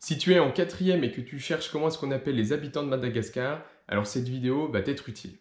Si tu es en quatrième et que tu cherches comment est-ce qu'on appelle les habitants de Madagascar, alors cette vidéo va t'être utile.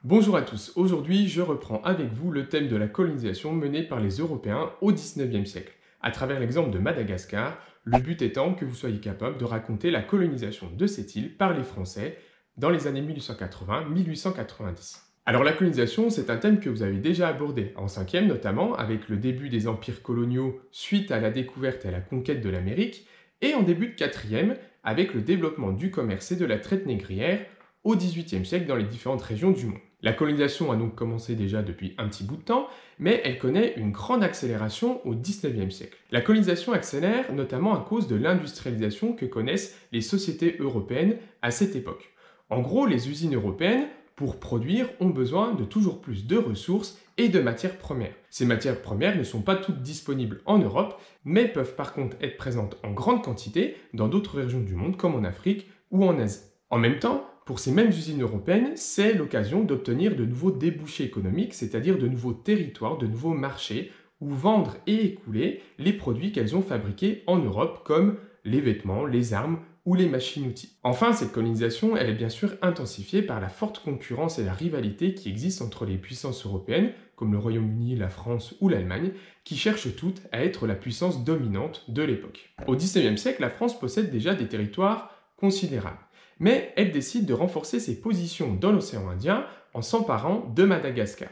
Bonjour à tous, aujourd'hui je reprends avec vous le thème de la colonisation menée par les Européens au XIXe siècle. À travers l'exemple de Madagascar, le but étant que vous soyez capable de raconter la colonisation de cette île par les Français dans les années 1880-1890. Alors la colonisation, c'est un thème que vous avez déjà abordé, en 5e notamment, avec le début des empires coloniaux suite à la découverte et à la conquête de l'Amérique, et en début de 4e, avec le développement du commerce et de la traite négrière au XVIIIe siècle dans les différentes régions du monde. La colonisation a donc commencé déjà depuis un petit bout de temps, mais elle connaît une grande accélération au XIXe siècle. La colonisation accélère notamment à cause de l'industrialisation que connaissent les sociétés européennes à cette époque. En gros, les usines européennes, pour produire, ont besoin de toujours plus de ressources et de matières premières. Ces matières premières ne sont pas toutes disponibles en Europe, mais peuvent par contre être présentes en grande quantité dans d'autres régions du monde, comme en Afrique ou en Asie. En même temps, pour ces mêmes usines européennes, c'est l'occasion d'obtenir de nouveaux débouchés économiques, c'est-à-dire de nouveaux territoires, de nouveaux marchés, où vendre et écouler les produits qu'elles ont fabriqués en Europe, comme les vêtements, les armes ou les machines-outils. Enfin, cette colonisation, elle est bien sûr intensifiée par la forte concurrence et la rivalité qui existent entre les puissances européennes, comme le Royaume-Uni, la France ou l'Allemagne, qui cherchent toutes à être la puissance dominante de l'époque. Au XIXe siècle, la France possède déjà des territoires considérables. Mais elle décide de renforcer ses positions dans l'océan Indien en s'emparant de Madagascar.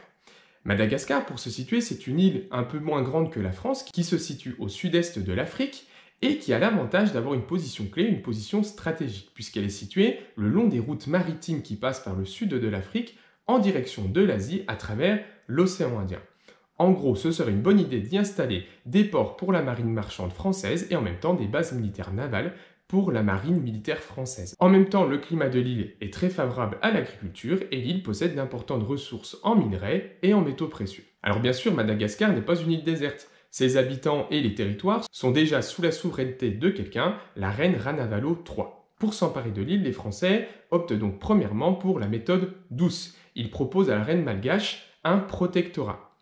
Madagascar, pour se situer, c'est une île un peu moins grande que la France qui se situe au sud-est de l'Afrique et qui a l'avantage d'avoir une position clé, une position stratégique, puisqu'elle est située le long des routes maritimes qui passent par le sud de l'Afrique en direction de l'Asie à travers l'océan Indien. En gros, ce serait une bonne idée d'y installer des ports pour la marine marchande française et en même temps des bases militaires navales pour la marine militaire française. En même temps, le climat de l'île est très favorable à l'agriculture et l'île possède d'importantes ressources en minerais et en métaux précieux. Alors bien sûr, Madagascar n'est pas une île déserte. Ses habitants et les territoires sont déjà sous la souveraineté de quelqu'un, la reine Ranavalo III. Pour s'emparer de l'île, les Français optent donc premièrement pour la méthode douce. Ils proposent à la reine malgache un protectorat.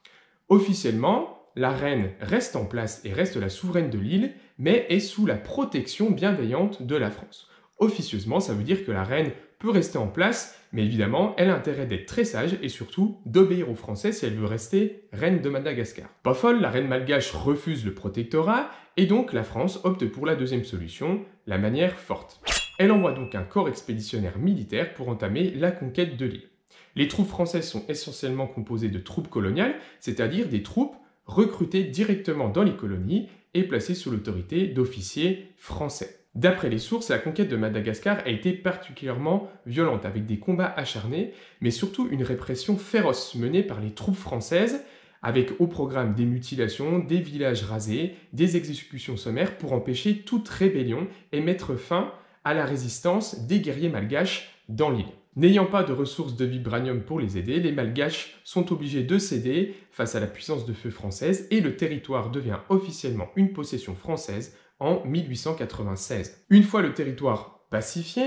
Officiellement, la reine reste en place et reste la souveraine de l'île, mais est sous la protection bienveillante de la France. Officieusement, ça veut dire que la reine peut rester en place, mais évidemment, elle a intérêt d'être très sage et surtout d'obéir aux Français si elle veut rester reine de Madagascar. Pas folle, la reine malgache refuse le protectorat, et donc la France opte pour la deuxième solution, la manière forte. Elle envoie donc un corps expéditionnaire militaire pour entamer la conquête de l'île. Les troupes françaises sont essentiellement composées de troupes coloniales, c'est-à-dire des troupes recrutés directement dans les colonies et placés sous l'autorité d'officiers français. D'après les sources, la conquête de Madagascar a été particulièrement violente, avec des combats acharnés, mais surtout une répression féroce menée par les troupes françaises, avec au programme des mutilations, des villages rasés, des exécutions sommaires pour empêcher toute rébellion et mettre fin à la résistance des guerriers malgaches dans l'île. N'ayant pas de ressources de vibranium pour les aider, les Malgaches sont obligés de céder face à la puissance de feu française et le territoire devient officiellement une possession française en 1896. Une fois le territoire pacifié,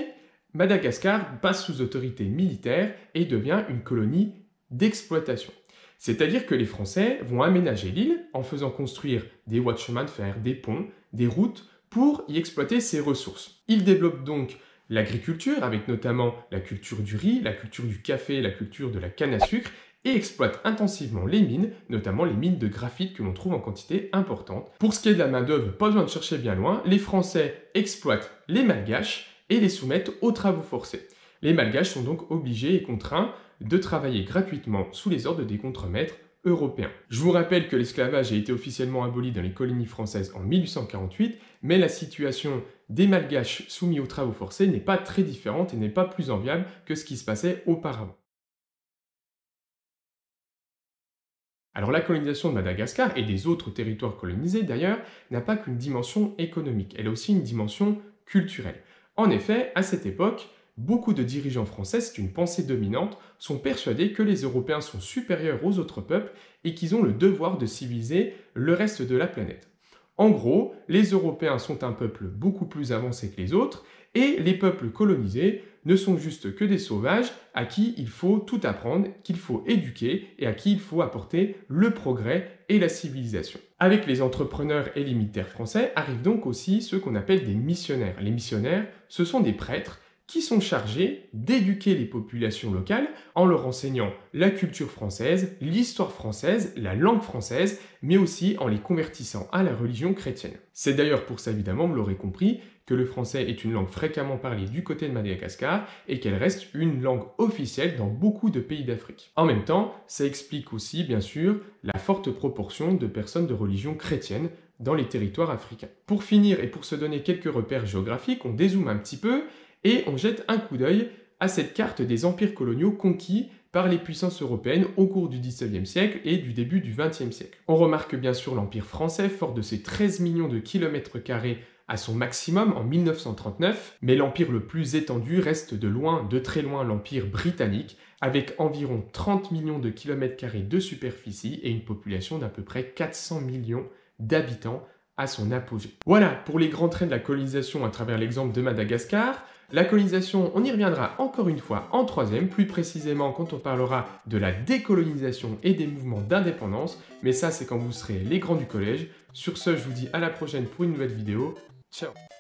Madagascar passe sous autorité militaire et devient une colonie d'exploitation. C'est-à-dire que les Français vont aménager l'île en faisant construire des voies de chemin de fer, des ponts, des routes pour y exploiter ses ressources. Ils développent donc l'agriculture, avec notamment la culture du riz, la culture du café, la culture de la canne à sucre, et exploitent intensivement les mines, notamment les mines de graphite que l'on trouve en quantité importante. Pour ce qui est de la main-d'œuvre, pas besoin de chercher bien loin, les Français exploitent les Malgaches et les soumettent aux travaux forcés. Les Malgaches sont donc obligés et contraints de travailler gratuitement sous les ordres des contremaîtres européens. Je vous rappelle que l'esclavage a été officiellement aboli dans les colonies françaises en 1848, mais la situation des Malgaches soumis aux travaux forcés n'est pas très différente et n'est pas plus enviable que ce qui se passait auparavant. Alors la colonisation de Madagascar et des autres territoires colonisés d'ailleurs n'a pas qu'une dimension économique, elle a aussi une dimension culturelle. En effet, à cette époque, beaucoup de dirigeants français, c'est une pensée dominante, sont persuadés que les Européens sont supérieurs aux autres peuples et qu'ils ont le devoir de civiliser le reste de la planète. En gros, les Européens sont un peuple beaucoup plus avancé que les autres, et les peuples colonisés ne sont juste que des sauvages à qui il faut tout apprendre, qu'il faut éduquer et à qui il faut apporter le progrès et la civilisation. Avec les entrepreneurs et les militaires français arrivent donc aussi ceux qu'on appelle des missionnaires. Les missionnaires, ce sont des prêtres qui sont chargés d'éduquer les populations locales en leur enseignant la culture française, l'histoire française, la langue française, mais aussi en les convertissant à la religion chrétienne. C'est d'ailleurs pour ça, évidemment, vous l'aurez compris, que le français est une langue fréquemment parlée du côté de Madagascar et qu'elle reste une langue officielle dans beaucoup de pays d'Afrique. En même temps, ça explique aussi, bien sûr, la forte proportion de personnes de religion chrétienne dans les territoires africains. Pour finir et pour se donner quelques repères géographiques, on dézoome un petit peu et on jette un coup d'œil à cette carte des empires coloniaux conquis par les puissances européennes au cours du XIXe siècle et du début du XXe siècle. On remarque bien sûr l'Empire français, fort de ses 13 millions de kilomètres carrés à son maximum en 1939, mais l'empire le plus étendu reste de loin, de très loin, l'Empire britannique, avec environ 30 millions de kilomètres carrés de superficie et une population d'à peu près 400 millions d'habitants à son apogée. Voilà pour les grands traits de la colonisation à travers l'exemple de Madagascar. La colonisation, on y reviendra encore une fois en troisième, plus précisément quand on parlera de la décolonisation et des mouvements d'indépendance, mais ça c'est quand vous serez les grands du collège. Sur ce, je vous dis à la prochaine pour une nouvelle vidéo. Ciao!